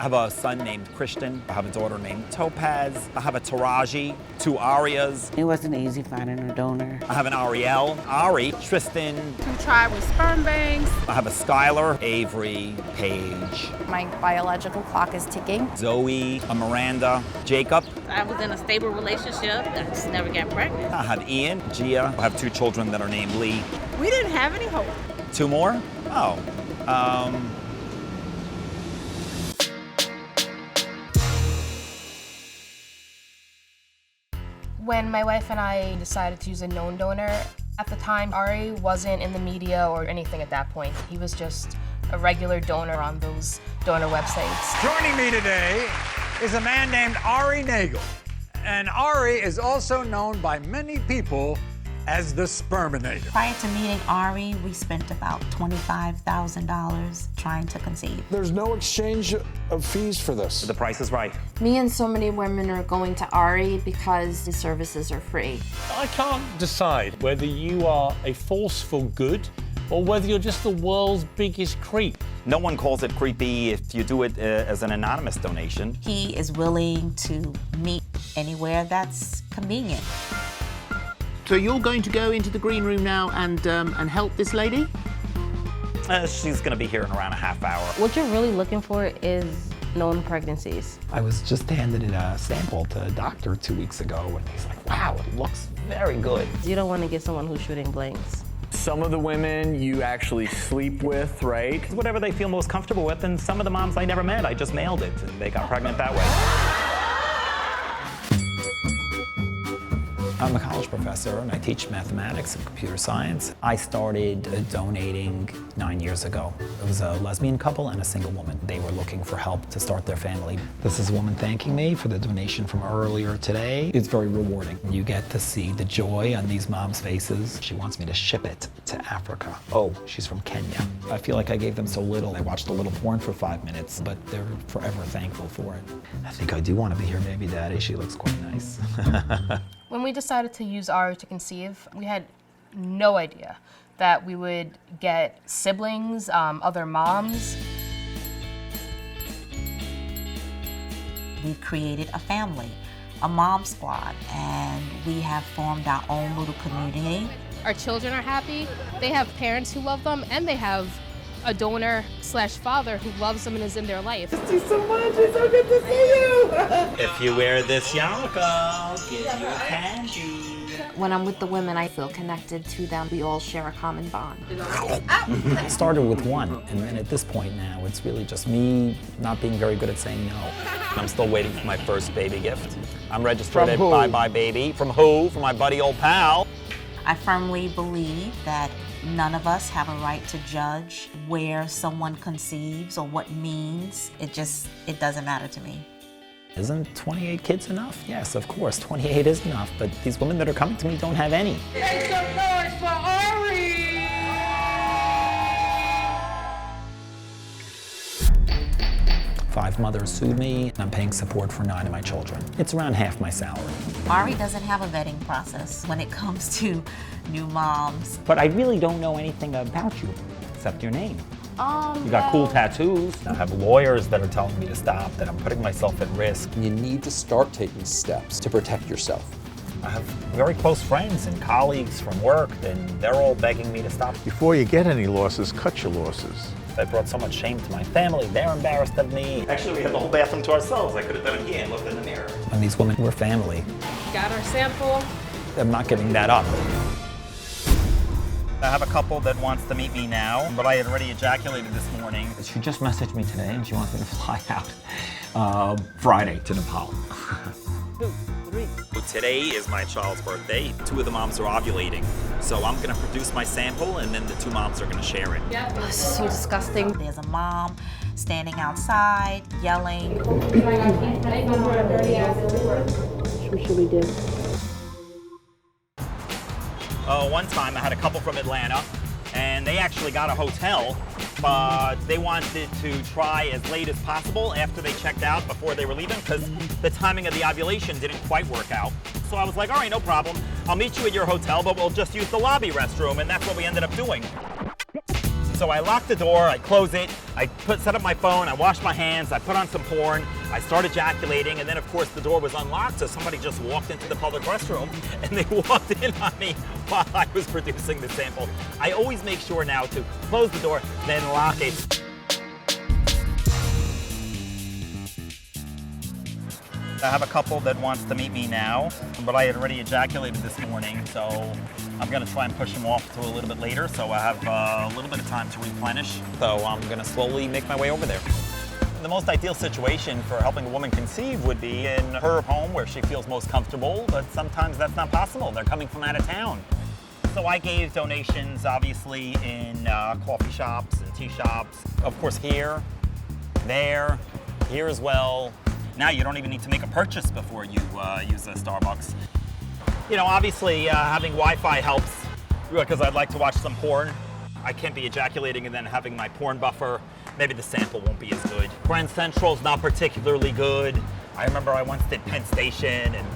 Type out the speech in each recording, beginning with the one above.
I have a son named Christian. I have a daughter named Topaz. I have a Taraji, 2 Arias. It wasn't easy finding a donor. I have an Ariel, Ari, Tristan. 2 tried with sperm banks. I have a Skylar, Avery, Paige. My biological clock is ticking. Zoe, a Miranda, Jacob. I was in a stable relationship and just never got pregnant. I have Ian, Gia. I have 2 children that are named Lee. We didn't have any hope. 2 more? Oh. When my wife and I decided to use a known donor, at the time, Ari wasn't in the media or anything at that point. He was just a regular donor on those donor websites. Joining me today is a man named Ari Nagel. And Ari is also known by many people as the Sperminator. Prior to meeting Ari, we spent about $25,000 trying to conceive. There's no exchange of fees for this. The price is right. Me and so many women are going to Ari because the services are free. I can't decide whether you are a force for good or whether you're just the world's biggest creep. No one calls it creepy if you do it as an anonymous donation. He is willing to meet anywhere that's convenient. So you're going to go into the green room now and help this lady? She's going to be here in around a half hour. What you're really looking for is known pregnancies. I was just handed a sample to a doctor 2 weeks ago, and he's like, wow, it looks very good. You don't want to get someone who's shooting blanks. Some of the women you actually sleep with, right? Whatever they feel most comfortable with, and some of the moms I never met, I just mailed it, and they got pregnant that way. I'm a college professor and I teach mathematics and computer science. I started donating 9 years ago. It was a lesbian couple and a single woman. They were looking for help to start their family. This is a woman thanking me for the donation from earlier today. It's very rewarding. You get to see the joy on these moms' faces. She wants me to ship it to Africa. Oh, she's from Kenya. I feel like I gave them so little. I watched a little porn for 5 minutes, but they're forever thankful for it. I think I do want to be her baby daddy. She looks quite nice. When we decided to use Ari to conceive, we had no idea that we would get siblings, other moms. We created a family, a mom squad, and we have formed our own little community. Our children are happy. They have parents who love them, and they have a donor/father who loves them and is in their life. Thank you so much. It's so good to see you. If you wear this yarmulke, I'll give you a candy. When I'm with the women, I feel connected to them. We all share a common bond. It started with 1, and then at this point now, it's really just me not being very good at saying no. I'm still waiting for my first baby gift. I'm registered at Bye Bye Baby. From who? From my buddy old pal. I firmly believe that none of us have a right to judge where someone conceives or what means. It doesn't matter to me. Isn't 28 kids enough? Yes, of course, 28 is enough, but these women that are coming to me don't have any. Make some noise for Ari! 5 mothers sued me, and I'm paying support for 9 of my children. It's around half my salary. Ari doesn't have a vetting process when it comes to new moms. But I really don't know anything about you, except your name. You got cool tattoos. I have lawyers that are telling me to stop, that I'm putting myself at risk. You need to start taking steps to protect yourself. I have very close friends and colleagues from work, and they're all begging me to stop. Before you get any losses, cut your losses. I brought so much shame to my family. They're embarrassed of me. Actually, we had the whole bathroom to ourselves. I could have done it here and looked in the mirror. And these women were family. Got our sample. I'm not giving that up. I have a couple that wants to meet me now, but I had already ejaculated this morning. She just messaged me today and she wants me to fly out Friday to Nepal. 2, 3. Today is my child's birthday. 2 of the moms are ovulating. So I'm gonna produce my sample and then the 2 moms are gonna share it. Yeah. This is so disgusting. There's a mom standing outside, yelling. What should we do? One time I had a couple from Atlanta, and they actually got a hotel, but they wanted to try as late as possible after they checked out before they were leaving, because the timing of the ovulation didn't quite work out. So I was like, all right, no problem. I'll meet you at your hotel, but we'll just use the lobby restroom, and that's what we ended up doing. So I lock the door, I close it, I set up my phone, I wash my hands, I put on some porn, I start ejaculating, and then of course the door was unlocked, so somebody just walked into the public restroom and they walked in on me while I was producing the sample. I always make sure now to close the door, then lock it. I have a couple that wants to meet me now, but I had already ejaculated this morning, so I'm gonna try and push them off to a little bit later, so I have a little bit of time to replenish. So I'm gonna slowly make my way over there. The most ideal situation for helping a woman conceive would be in her home where she feels most comfortable, but sometimes that's not possible. They're coming from out of town. So I gave donations, obviously, in coffee shops and tea shops. Of course, here, there, here as well. Now you don't even need to make a purchase before you use a Starbucks. You know, obviously having Wi-Fi helps because I'd like to watch some porn. I can't be ejaculating and then having my porn buffer. Maybe the sample won't be as good. Grand Central's not particularly good. I remember I once did Penn Station and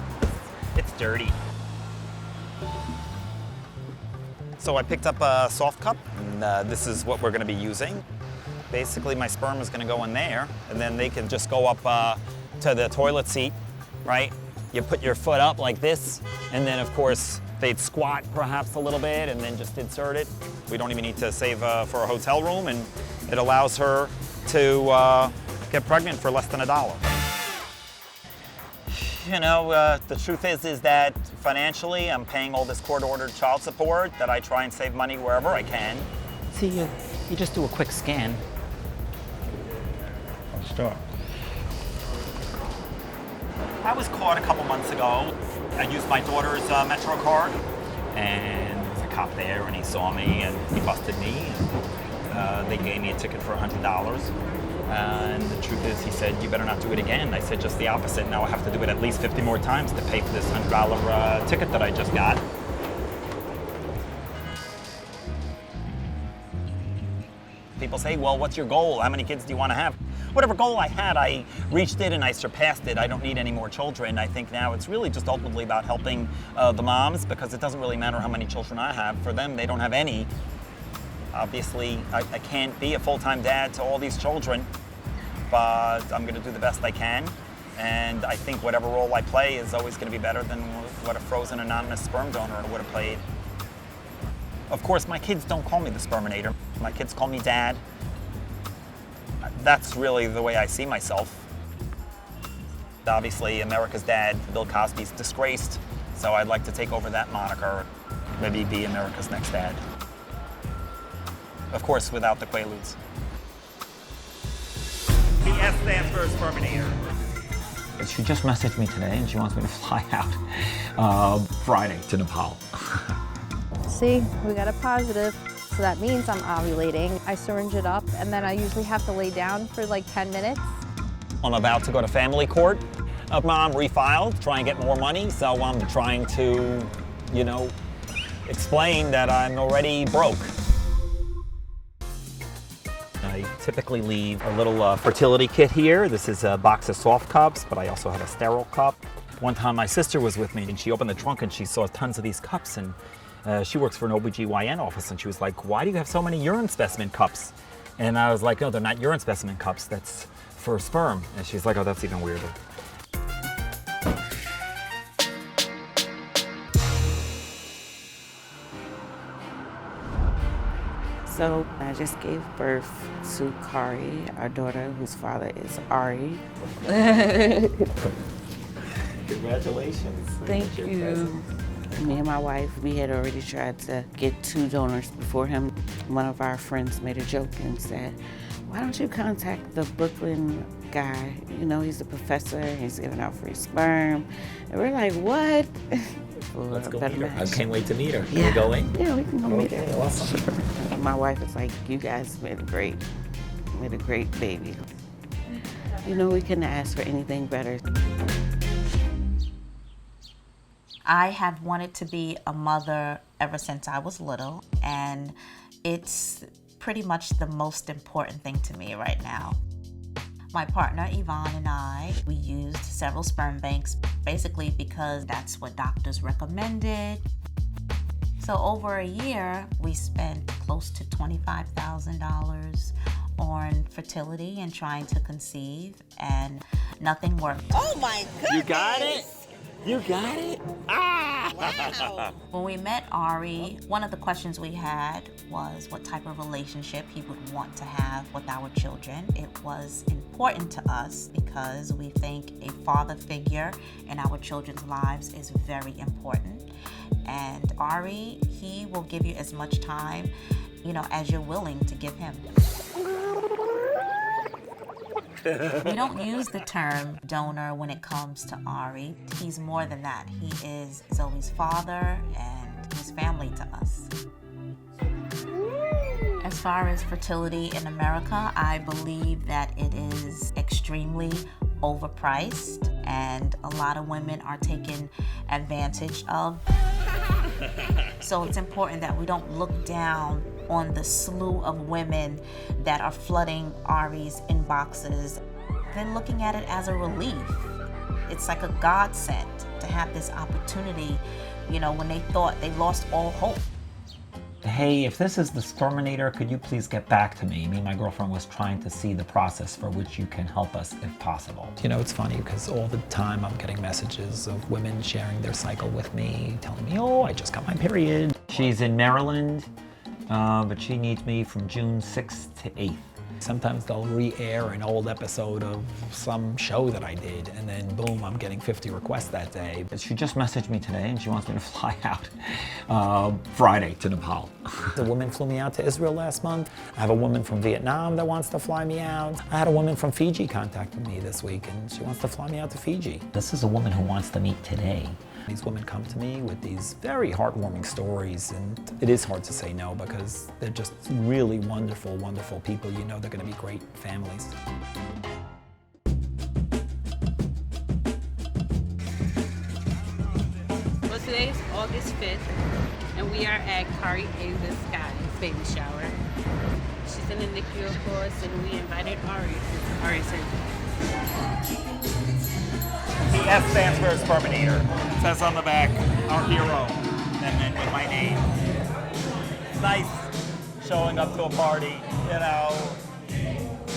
it's dirty. So I picked up a soft cup and this is what we're gonna be using. Basically my sperm is gonna go in there and then they can just go up to the toilet seat, right? You put your foot up like this, and then of course they'd squat perhaps a little bit and then just insert it. We don't even need to save for a hotel room, and it allows her to get pregnant for less than $1. You know, the truth is that financially I'm paying all this court-ordered child support that I try and save money wherever I can. See, you just do a quick scan. I'll start. I was caught a couple months ago. I used my daughter's Metro card, and there was a cop there, and he saw me, and he busted me, and they gave me a ticket for $100. And the truth is, he said, you better not do it again. I said just the opposite. Now I have to do it at least 50 more times to pay for this $100 ticket that I just got. People say, well, what's your goal? How many kids do you want to have? Whatever goal I had, I reached it and I surpassed it. I don't need any more children. I think now it's really just ultimately about helping the moms, because it doesn't really matter how many children I have. For them, they don't have any. Obviously, I can't be a full-time dad to all these children, but I'm going to do the best I can. And I think whatever role I play is always going to be better than what a frozen anonymous sperm donor would have played. Of course, my kids don't call me the Sperminator. My kids call me Dad. That's really the way I see myself. Obviously, America's Dad, Bill Cosby's disgraced, so I'd like to take over that moniker, maybe be America's next dad. Of course, without the Quaaludes. The S stands for Sperminator. She just messaged me today and she wants me to fly out Friday to Nepal. See, we got a positive. So that means I'm ovulating. I syringe it up, and then I usually have to lay down for like 10 minutes. I'm about to go to family court. Mom refiled, try and get more money, so I'm trying to, you know, explain that I'm already broke. I typically leave a little fertility kit here. This is a box of soft cups, but I also have a sterile cup. One time my sister was with me and she opened the trunk and she saw tons of these cups, and she works for an OBGYN office, and she was like, why do you have so many urine specimen cups? And I was like, no, they're not urine specimen cups, that's for sperm. And she's like, oh, that's even weirder. So I just gave birth to Kari, our daughter, whose father is Ari. Congratulations. Thank you. Me and my wife, we had already tried to get 2 donors before him. One of our friends made a joke and said, why don't you contact the Brooklyn guy? You know, he's a professor, he's giving out free sperm. And we're like, what? Let's go meet her. I can't wait to meet her. Yeah. Are we going? Yeah, we can go meet her. Awesome. My wife is like, you guys made a great baby. You know, we couldn't ask for anything better. I have wanted to be a mother ever since I was little, and it's pretty much the most important thing to me right now. My partner Yvonne and I, we used several sperm banks, basically because that's what doctors recommended. So over a year, we spent close to $25,000 on fertility and trying to conceive, and nothing worked. Oh my goodness! You got it? You got it? Ah! Wow. When we met Ari, one of the questions we had was what type of relationship he would want to have with our children. It was important to us because we think a father figure in our children's lives is very important. And Ari, he will give you as much time, as you're willing to give him. We don't use the term donor when it comes to Ari. He's more than that. He is Zoe's father and he's family to us. As far as fertility in America, I believe that it is extremely overpriced and a lot of women are taken advantage of. So it's important that we don't look down on the slew of women that are flooding Ari's inboxes. They're looking at it as a relief. It's like a godsend to have this opportunity, when they thought they lost all hope. Hey, if this is the Sperminator, could you please get back to me? Me and my girlfriend was trying to see the process for which you can help us if possible. It's funny because all the time I'm getting messages of women sharing their cycle with me, telling me, oh, I just got my period. She's in Maryland, but she needs me from June 6th to 8th. Sometimes they'll re-air an old episode of some show that I did, and then boom, I'm getting 50 requests that day. But she just messaged me today, and she wants me to fly out Friday to Nepal. The woman flew me out to Israel last month. I have a woman from Vietnam that wants to fly me out. I had a woman from Fiji contacted me this week, and she wants to fly me out to Fiji. This is a woman who wants to meet today. These women come to me with these very heartwarming stories, and it is hard to say no because they're just really wonderful, wonderful people. They're going to be great families. Well, today's August 5th, and we are at Kari Ava's Sky's baby shower. She's in the NICU, of course, and we invited Ari. Ari said, The S stands for Sperminator. It says on the back, our hero, and then with my name. It's nice showing up to a party,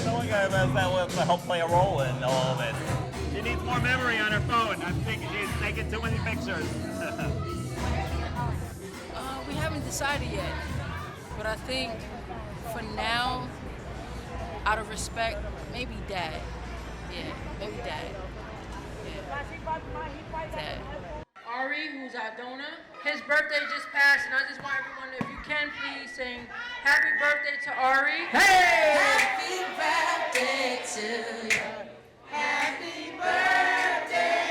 Someone that will help play a role in all of it. She needs more memory on her phone. I'm thinking she's taking too many pictures. We haven't decided yet, but I think for now, out of respect, maybe Dad. Yeah, maybe Dad. Dad. Ari, who's our donor, his birthday just passed, and I just want everyone, if you can, please sing happy birthday to Ari. Hey! Happy birthday to you. Happy birthday.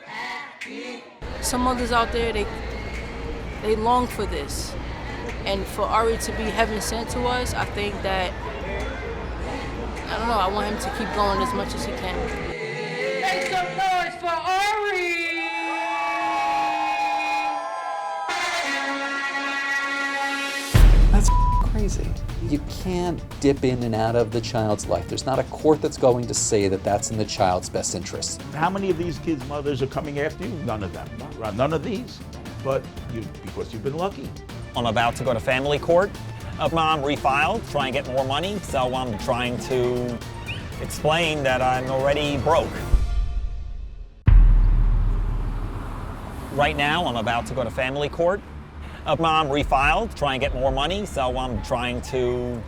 Happy. Some mothers out there, they long for this, and for Ari to be heaven sent to us, I think that, I want him to keep going as much as he can. Make some noise for Ari! That's crazy. You can't dip in and out of the child's life. There's not a court that's going to say that that's in the child's best interest. How many of these kids' mothers are coming after you? None of them. None of these. But because you've been lucky. I'm about to go to family court. Mom refiled, try and get more money, so I'm trying to explain that I'm already broke. Right now, I'm about to go to family court. Mom refiled, try and get more money, so I'm trying to,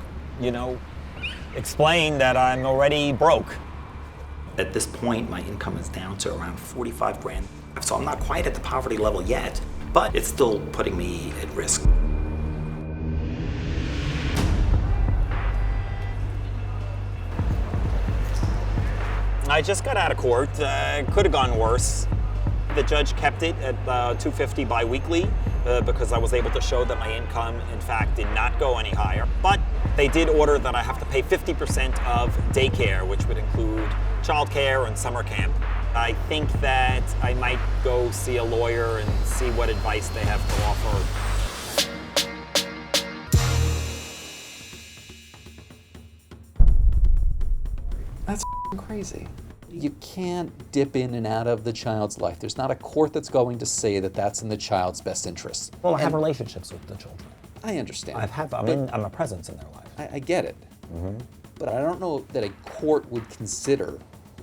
explain that I'm already broke. At this point, my income is down to around 45 grand. So I'm not quite at the poverty level yet, but it's still putting me at risk. I just got out of court. Could have gone worse. The judge kept it at $250 bi-weekly because I was able to show that my income, in fact, did not go any higher. But they did order that I have to pay 50% of daycare, which would include childcare and summer camp. I think that I might go see a lawyer and see what advice they have to offer. That's crazy. You can't dip in and out of the child's life. There's not a court that's going to say that that's in the child's best interest. Well, I have relationships with the children. I understand. I'm a presence in their life. I get it. But I don't know that a court would consider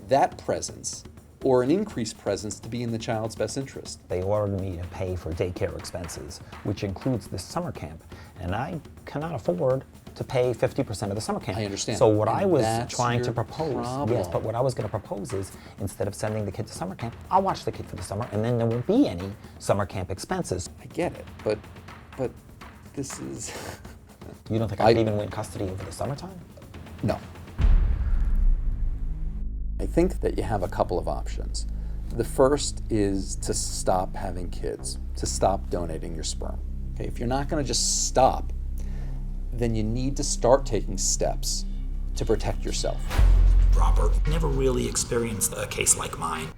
that presence or an increased presence to be in the child's best interest. They ordered me to pay for daycare expenses, which includes this summer camp, and I cannot afford to pay 50% of the summer camp. I understand. So what And I was that's trying to your propose, problem. yes, but what I was going to propose is instead of sending the kid to summer camp, I'll watch the kid for the summer, and then there won't be any summer camp expenses. I get it, but this is... You don't think I could even win custody over the summertime? No. I think that you have a couple of options. The first is to stop having kids, to stop donating your sperm. Okay, if you're not going to just stop, then you need to start taking steps to protect yourself. Robert never really experienced a case like mine,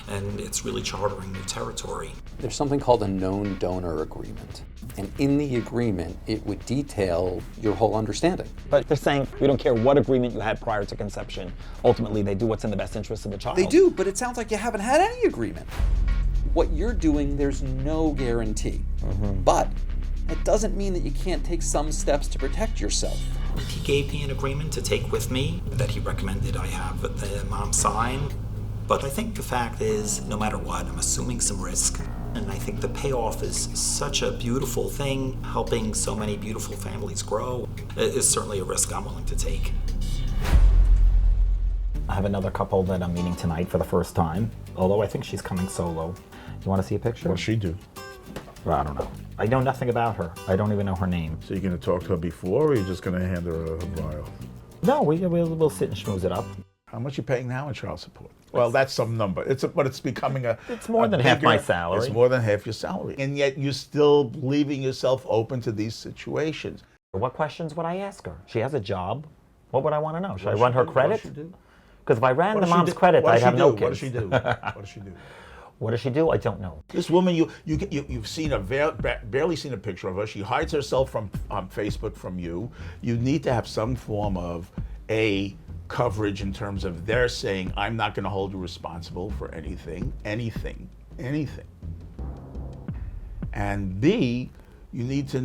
and it's really chartering new territory. There's something called a known donor agreement. And in the agreement, it would detail your whole understanding. But they're saying we don't care what agreement you had prior to conception. Ultimately, they do what's in the best interest of the child. They do, but it sounds like you haven't had any agreement. What you're doing, there's no guarantee. But it doesn't mean that you can't take some steps to protect yourself. He gave me an agreement to take with me that he recommended I have the mom sign. But I think the fact is, no matter what, I'm assuming some risk. And I think the payoff is such a beautiful thing, helping so many beautiful families grow. It is certainly a risk I'm willing to take. I have another couple that I'm meeting tonight for the first time, although I think she's coming solo. You want to see a picture? What does she do? Well, I don't know. I know nothing about her. I don't even know her name. So you're going to talk to her before, or you're just going to hand her a vial? No, we'll sit and schmooze it up. How much are you paying now in child support? Well, that's some number. But it's becoming a... It's more than half my salary. It's more than half your salary. And yet you're still leaving yourself open to these situations. What questions would I ask her? She has a job. What would I want to know? Should I run her credit? What does she do? Because if I ran the mom's credit, I'd have no kids. What does she do? What does she do? What does she do? I don't know. This woman, you've seen barely seen a picture of her. She hides herself from Facebook from you. You need to have some form of coverage in terms of they're saying, I'm not going to hold you responsible for anything. And B, you need to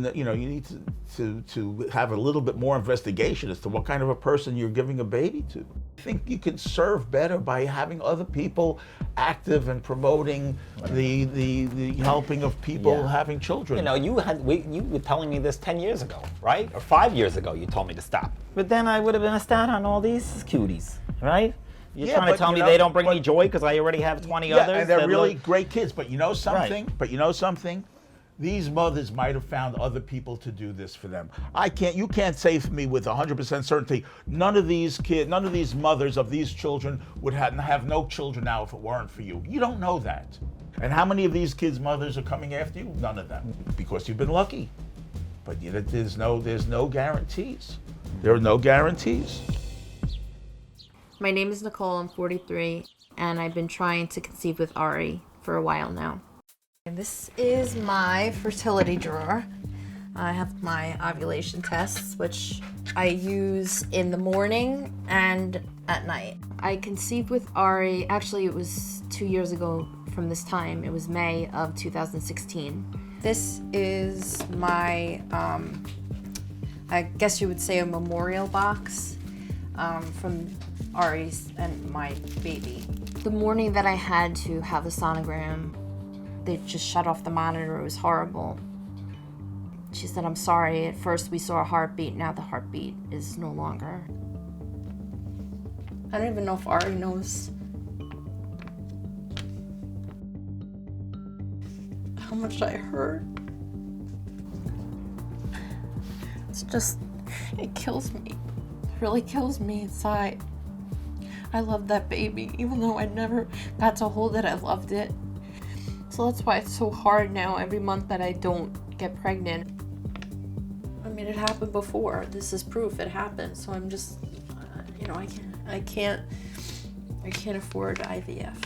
have a little bit more investigation as to what kind of a person you're giving a baby to. I think you can serve better by having other people active and promoting the helping of people having children. You know, you were telling me this 10 years ago, right? Or 5 years ago, you told me to stop. But then I would have missed out on all these cuties, right? You're trying to tell me they don't bring me joy because I already have 20 others? And they're really great kids. But you know something? Right. These mothers might have found other people to do this for them. You can't say for me with 100% certainty, none of these mothers of these children would have no children now if it weren't for you. You don't know that. And how many of these kids' mothers are coming after you? None of them, because you've been lucky. But there's no guarantees. There are no guarantees. My name is Nicole, I'm 43, and I've been trying to conceive with Ari for a while now. And this is my fertility drawer. I have my ovulation tests, which I use in the morning and at night. I conceived with Ari, actually it was 2 years ago from this time. It was May of 2016. This is my, I guess you would say a memorial box from Ari's and my baby. The morning that I had to have the sonogram, they just shut off the monitor. It was horrible. She said, I'm sorry, at first we saw a heartbeat, now the heartbeat is no longer. I don't even know if Ari knows how much I hurt. It's just, it kills me. It really kills me inside. I love that baby, even though I never got to hold it, I loved it. So that's why it's so hard now every month that I don't get pregnant. I mean, it happened before. This is proof it happened. So I'm just, I can't afford IVF.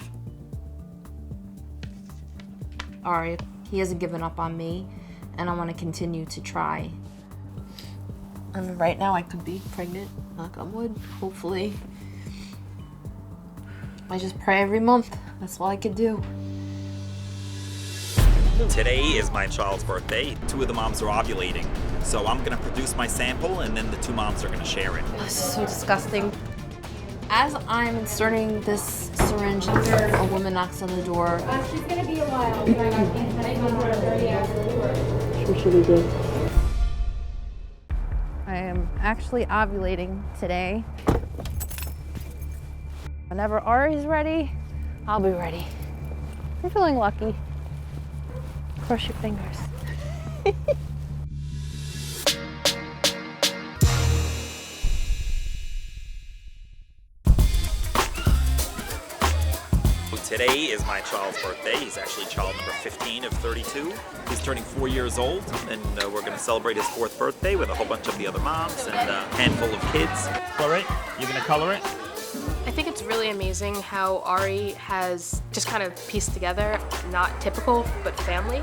Ari, he hasn't given up on me, and I want to continue to try. I mean, right now I could be pregnant, knock on wood, hopefully. I just pray every month. That's all I could do. Today is my child's birthday. 2 of the moms are ovulating. So I'm gonna produce my sample and then the 2 moms are gonna share it. This is so disgusting. As I'm inserting this syringe, a woman knocks on the door. She's gonna be a while. What should we do? I am actually ovulating today. Whenever Ari's ready, I'll be ready. I'm feeling lucky. Cross your fingers. Today is my child's birthday. He's actually child number 15 of 32. He's turning 4 years old, and we're going to celebrate his 4th birthday with a whole bunch of the other moms and a handful of kids. Color it? You're going to color it? I think it's really amazing how Ari has just kind of pieced together, not typical, but family.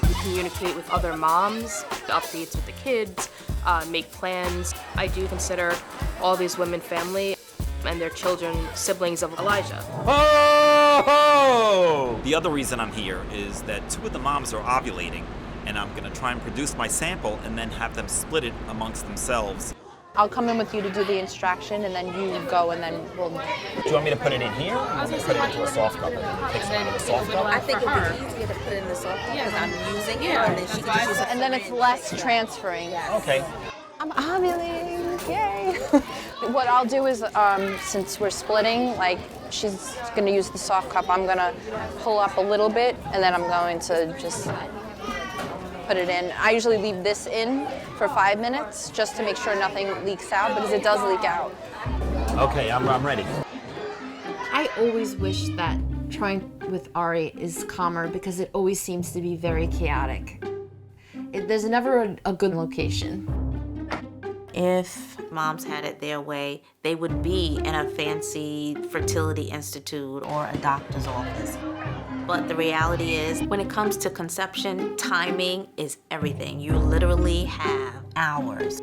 We communicate with other moms, updates with the kids, make plans. I do consider all these women family and their children siblings of Elijah. Oh! The other reason I'm here is that 2 of the moms are ovulating, and I'm going to try and produce my sample and then have them split it amongst themselves. I'll come in with you to do the extraction, and then you go, and then we'll... Do you want me to put it in here, or want me to put it into a soft cup and take some out of the soft cup? I think it would be easier to put it in the soft cup because I'm using it, and then she can just use it. And then it's less transferring. Okay. I'm ovulating, yay! What I'll do is, since we're splitting, like, she's gonna use the soft cup, I'm gonna pull up a little bit, and then I'm going to just put it in. I usually leave this in for 5 minutes, just to make sure nothing leaks out, because it does leak out. Okay, I'm ready. I always wish that trying with Ari is calmer because it always seems to be very chaotic. There's never a good location. If moms had it their way, they would be in a fancy fertility institute or a doctor's office. But the reality is, when it comes to conception, timing is everything. You literally have hours.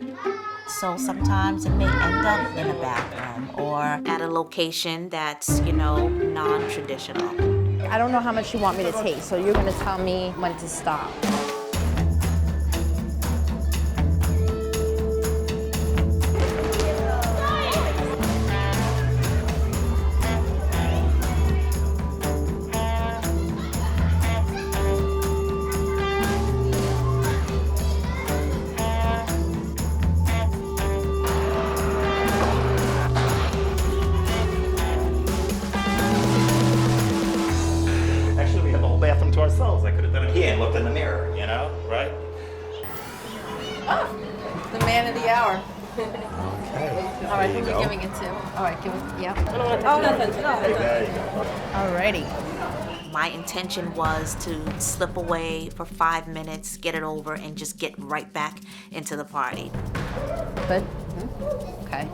So sometimes it may end up in a bathroom or at a location that's, non-traditional. I don't know how much you want me to take, so you're gonna tell me when to stop. Bathroom to ourselves. I could have done it here and looked in the mirror, right? Oh, the man of the hour. Okay. All right, who are we giving it to? All right, give it, yeah. Oh, nothing. There you go. Alrighty. My intention was to slip away for 5 minutes, get it over, and just get right back into the party. Good. Okay.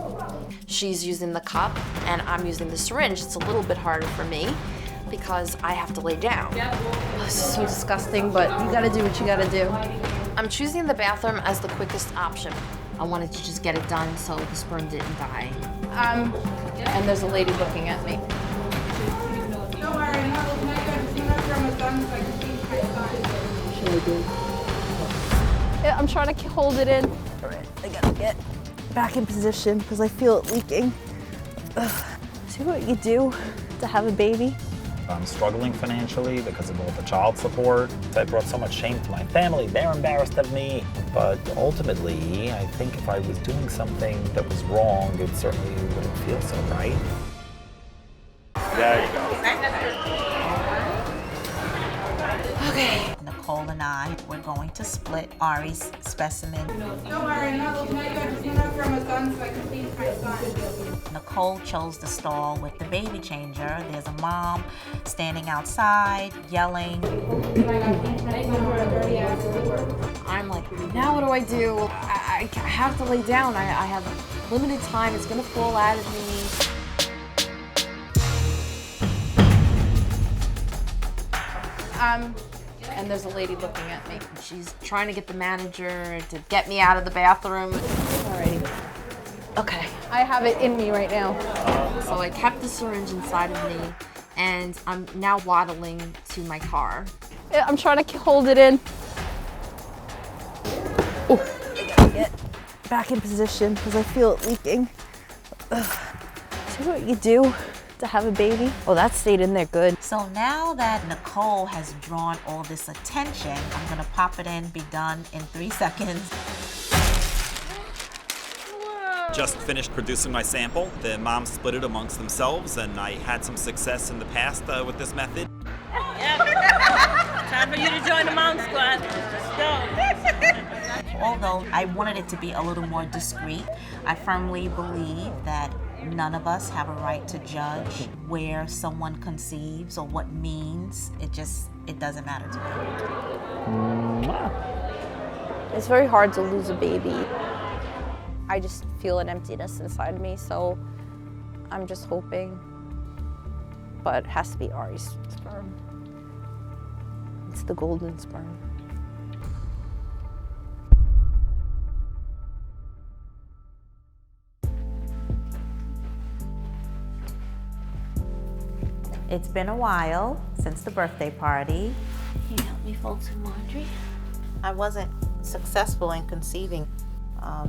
She's using the cup, and I'm using the syringe. It's a little bit harder for me because I have to lay down. This is so disgusting, but you gotta do what you gotta do. I'm choosing the bathroom as the quickest option. I wanted to just get it done so the sperm didn't die. And there's a lady looking at me. Don't worry, I'm not looking at you. I'm just gonna from a gun so I can see my son. Should I do? Yeah, I'm trying to hold it in. All right, I gotta get back in position because I feel it leaking. Ugh. See what you do to have a baby? I'm struggling financially because of all the child support. That brought so much shame to my family. They're embarrassed of me. But ultimately, I think if I was doing something that was wrong, it certainly wouldn't feel so right. There you go. Okay. Nicole and I, we're going to split Ari's specimen. Don't worry, I'm not looking at you. I'm just gonna from a gun so I can see my son. Nicole chose the stall with the baby changer. There's a mom standing outside, yelling. I'm like, now what do I do? I have to lay down. I have limited time. It's gonna fall out of me. And there's a lady looking at me. She's trying to get the manager to get me out of the bathroom. Alrighty. Okay, I have it in me right now. So I kept the syringe inside of me, and I'm now waddling to my car. Yeah, I'm trying to hold it in. Oh, I gotta get back in position because I feel it leaking. Ugh. See what you do to have a baby? Oh, that stayed in there good. So now that Nicole has drawn all this attention, I'm gonna pop it in, be done in 3 seconds. Just finished producing my sample. The moms split it amongst themselves, and I had some success in the past with this method. Time for you to join the mom squad. Let's go. Although I wanted it to be a little more discreet, I firmly believe that none of us have a right to judge where someone conceives or what means. It doesn't matter to me. It's very hard to lose a baby. I just feel an emptiness inside me, so I'm just hoping. But it has to be Ari's sperm. It's the golden sperm. It's been a while since the birthday party. Can you help me fold some laundry? I wasn't successful in conceiving,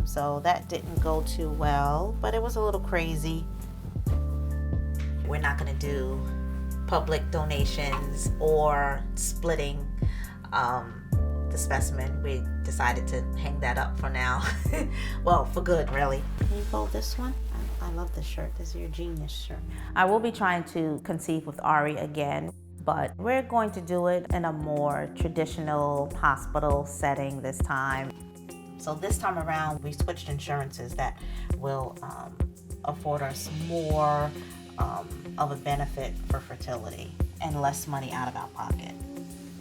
so that didn't go too well, but it was a little crazy. We're not gonna do public donations or splitting the specimen. We decided to hang that up for now. Well, for good, really. Can you fold this one? I love this shirt. This is your genius shirt. I will be trying to conceive with Ari again, but we're going to do it in a more traditional hospital setting this time. So this time around, we switched insurances that will afford us more of a benefit for fertility and less money out of our pocket.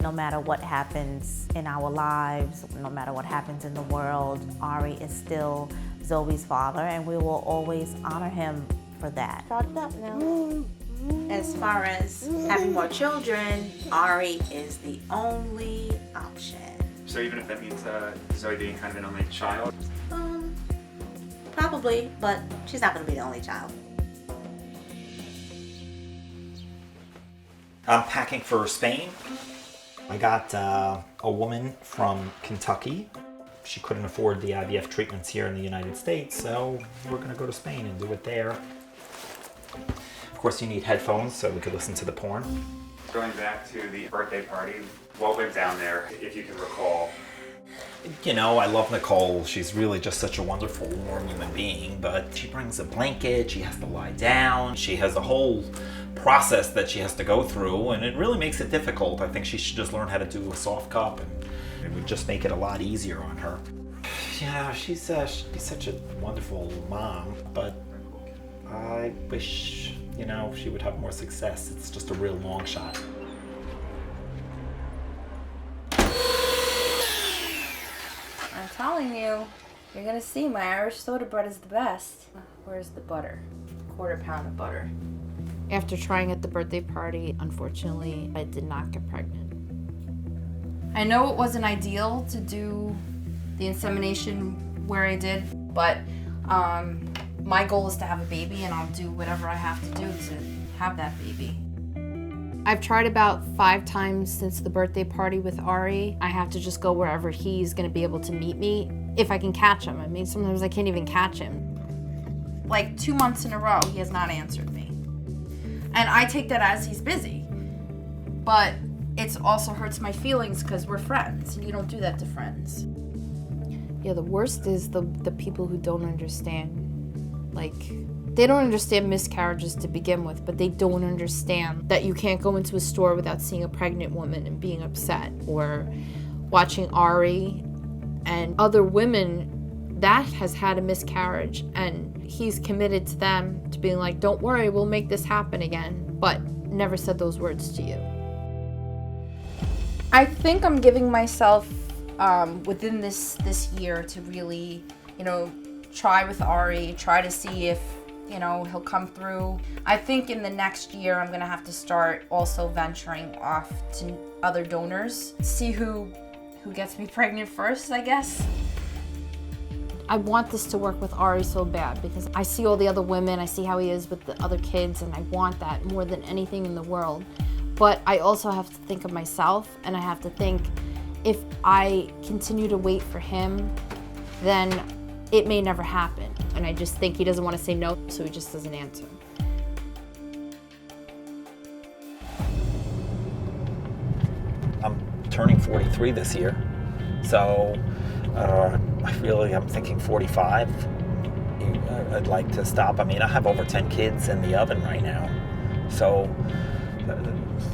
No matter what happens in our lives, no matter what happens in the world, Ari is still Zoe's father, and we will always honor him for that. Start it up now. As far as having more children, Ari is the only option. So even if that means Zoe being kind of an only child? Probably, but she's not going to be the only child. I'm packing for Spain. I got a woman from Kentucky. She couldn't afford the IVF treatments here in the United States, so we're gonna go to Spain and do it there. Of course, you need headphones so we could listen to the porn. Going back to the birthday party, what went down there, if you can recall? You know, I love Nicole. She's really just such a wonderful, warm human being, but she brings a blanket, she has to lie down, she has a whole process that she has to go through, and it really makes it difficult. I think she should just learn how to do a soft cup, and it would just make it a lot easier on her. Yeah, she's such a wonderful mom, but I wish, you know, she would have more success. It's just a real long shot. I'm telling you, you're gonna see my Irish soda bread is the best. Where's the butter? 1/4 pound of butter. After trying at the birthday party, unfortunately, I did not get pregnant. I know it wasn't ideal to do the insemination where I did, but my goal is to have a baby, and I'll do whatever I have to do to have that baby. I've tried about 5 times since the birthday party with Ari. I have to just go wherever he's gonna be able to meet me, if I can catch him. I mean, sometimes I can't even catch him. Like 2 months in a row, he has not answered me. And I take that as he's busy. But it also hurts my feelings because we're friends, and you don't do that to friends. Yeah, the worst is the people who don't understand. Like, they don't understand miscarriages to begin with, but they don't understand that you can't go into a store without seeing a pregnant woman and being upset, or watching Ari and other women that has had a miscarriage, and he's committed to them, to being like, don't worry, we'll make this happen again, but never said those words to you. I think I'm giving myself within this year to really, try with Ari, try to see if, he'll come through. I think in the next year I'm gonna have to start also venturing off to other donors, see who gets me pregnant first, I guess. I want this to work with Ari so bad because I see all the other women, I see how he is with the other kids, and I want that more than anything in the world. But I also have to think of myself, and I have to think if I continue to wait for him, then it may never happen. And I just think he doesn't want to say no, so he just doesn't answer. I'm turning 43 this year, so I feel like I'm thinking 45. I'd like to stop. I mean, I have over 10 kids in the oven right now, so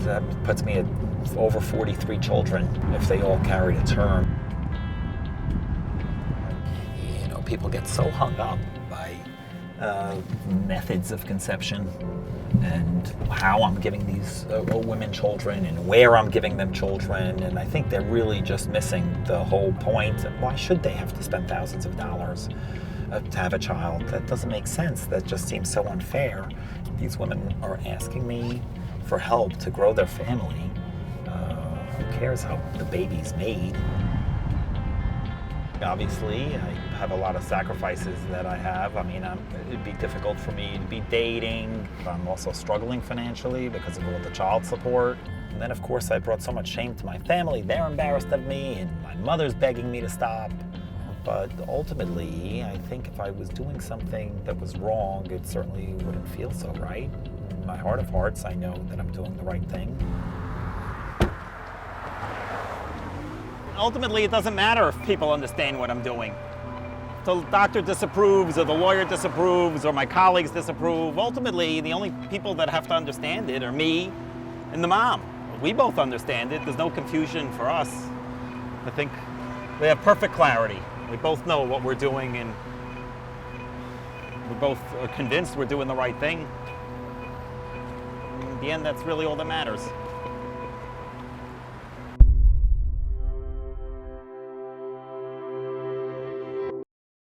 that puts me at over 43 children if they all carried a term. You know, people get so hung up by methods of conception and how I'm giving these women children and where I'm giving them children, and I think they're really just missing the whole point. Why should they have to spend thousands of dollars to have a child? That doesn't make sense. That just seems so unfair. These women are asking me for help to grow their family. Who cares how the baby's made? Obviously, I have a lot of sacrifices that I have. I mean, it'd be difficult for me to be dating. I'm also struggling financially because of all the child support. And then, of course, I brought so much shame to my family. They're embarrassed of me, and my mother's begging me to stop. But ultimately, I think if I was doing something that was wrong, it certainly wouldn't feel so right. In my heart of hearts, I know that I'm doing the right thing. Ultimately, it doesn't matter if people understand what I'm doing. If the doctor disapproves, or the lawyer disapproves, or my colleagues disapprove, ultimately, the only people that have to understand it are me and the mom. We both understand it. There's no confusion for us. I think we have perfect clarity. We both know what we're doing, and we both are convinced we're doing the right thing. In the end, that's really all that matters.